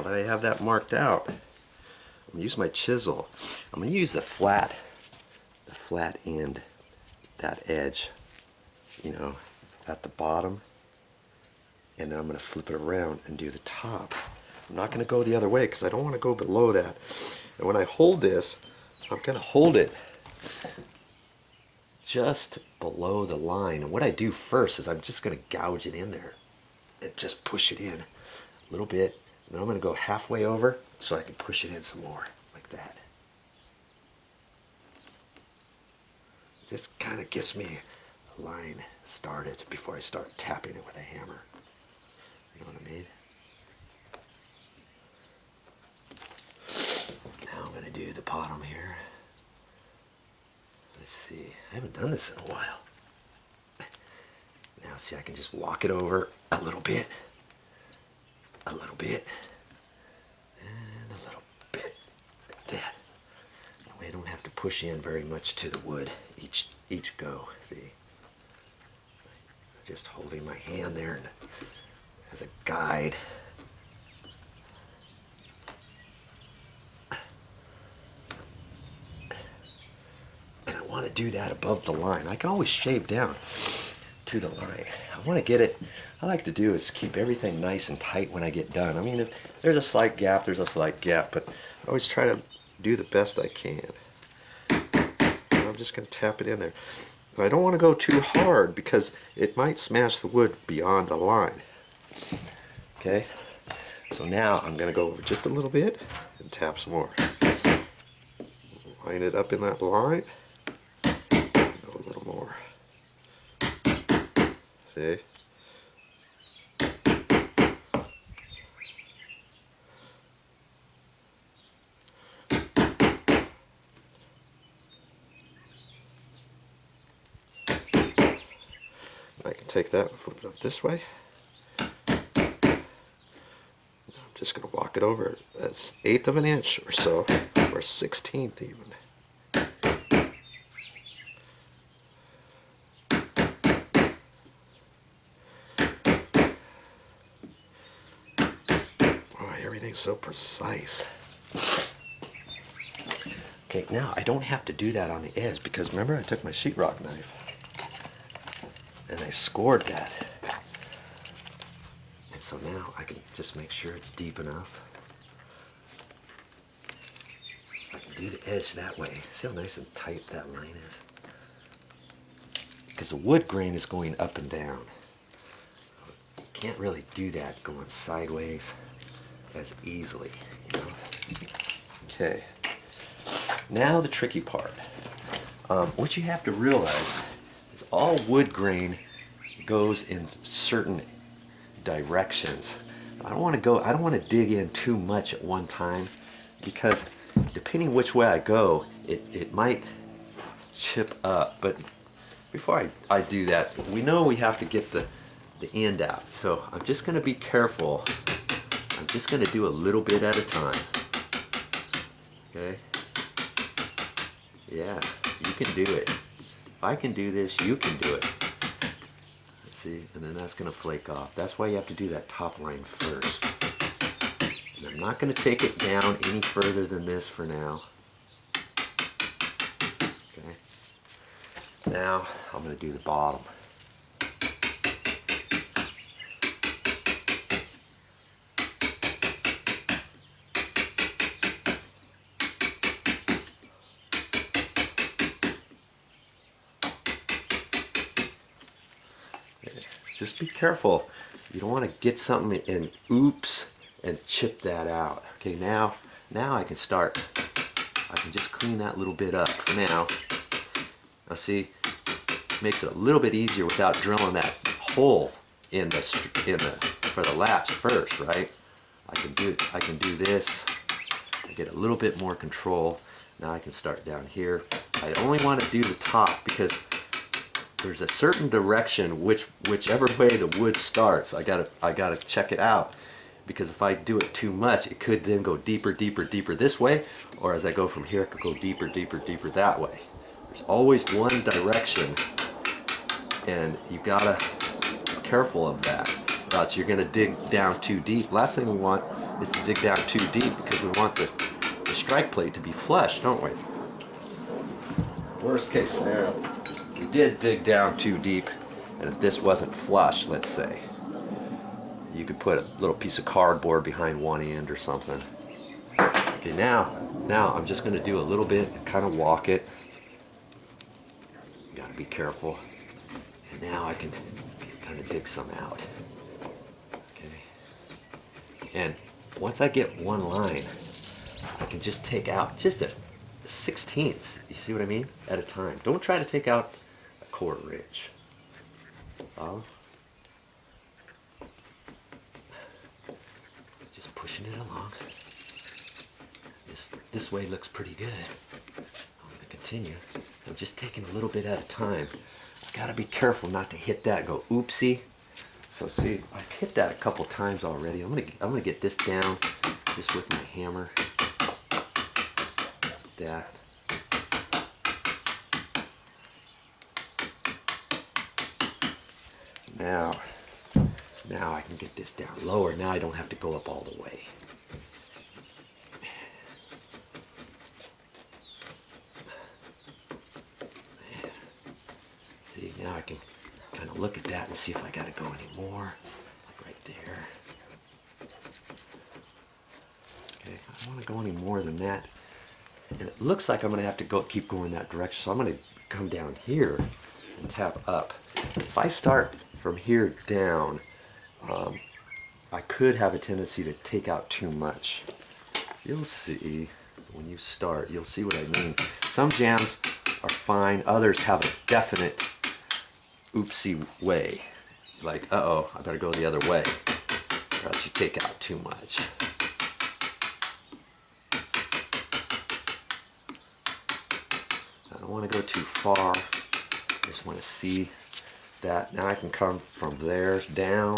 that I have that marked out, I'm going to use my chisel. I'm going to use the flat end, that edge, you know, at the bottom, and then I'm going to flip it around and do the top. I'm not going to go the other way because I don't want to go below that. And when I hold this, I'm going to hold it just below the line. And what I do first is I'm just going to gouge it in there and just push it in a little bit. And then I'm going to go halfway over so I can push it in some more, like that. Just kind of gives me a line started before I start tapping it with a hammer. You know what I mean? Now I'm going to do the bottom here. Let's see. I haven't done this in a while. Now see, I can just walk it over a little bit, and a little bit, like that. That way I don't have to push in very much to the wood each go. See? Just holding my hand there as a guide. And I want to do that above the line. I can always shave down to the line. I want to get it, I like to do is keep everything nice and tight when I get done. I mean, if there's a slight gap, there's a slight gap, but I always try to do the best I can. And I'm just going to tap it in there. But I don't want to go too hard because it might smash the wood beyond the line. Okay, so now I'm going to go over just a little bit and tap some more. Line it up in that line. Go a little more. See? I can take that and flip it up this way. I'm just going to walk it over an 1/8 of an inch or so, or 1/16 even. Oh, everything's so precise. Okay, now I don't have to do that on the edge because remember I took my sheetrock knife and I scored that. And so now I can just make sure it's deep enough. I can do the edge that way. See how nice and tight that line is? Because the wood grain is going up and down. You can't really do that going sideways as easily, you know? Okay. Now the tricky part. What you have to realize is all wood grain goes in certain directions. I don't want to dig in too much at one time because depending which way I go, it might chip up. But before I do that, we know we have to get the end out. So I'm just going to be careful. I'm just going to do a little bit at a time. Okay? Yeah, you can do it. If I can do this, you can do it. See, and then that's going to flake off. That's why you have to do that top line first. And I'm not going to take it down any further than this for now. Okay. Now I'm going to do the bottom. Just be careful. You don't want to get something and oops and chip that out. Okay, now I can start. I can just clean that little bit up for now. Now see, makes it a little bit easier without drilling that hole in the for the latch first, right? I can do this. I get a little bit more control. Now I can start down here. I only want to do the top because there's a certain direction whichever way the wood starts. I gotta check it out because if I do it too much, it could then go deeper this way, or as I go from here, it could go deeper that way. There's always one direction, and you gotta be careful of that. Or else you're gonna dig down too deep. Last thing we want is to dig down too deep because we want the strike plate to be flush, don't we? Worst case scenario, we did dig down too deep, and if this wasn't flush, let's say, you could put a little piece of cardboard behind one end or something. Okay, now I'm just going to do a little bit and kind of walk it. You got to be careful. And now I can kind of dig some out. Okay. And once I get one line, I can just take out just a 1/16, you see what I mean, at a time. Don't try to take out a 1/4 inch. Follow? Just pushing it along. This way looks pretty good. I'm going to continue. I'm just taking a little bit at a time. I got to be careful not to hit that and go oopsie. So see, I've hit that a couple times already. I'm gonna get this down just with my hammer. That. Now I can get this down lower. Now I don't have to go up all the way. See, now I can kind of look at that and see if I got to go any more. Like right there. Okay, I don't want to go any more than that. And it looks like I'm going to have to keep going that direction. So I'm going to come down here and tap up. If I start from here down, I could have a tendency to take out too much. You'll see when you start, you'll see what I mean. Some jams are fine, others have a definite oopsie way. Like, uh-oh, I better go the other way, or else you take out too much. I don't want to go too far. I just want to see that. Now I can come from there down.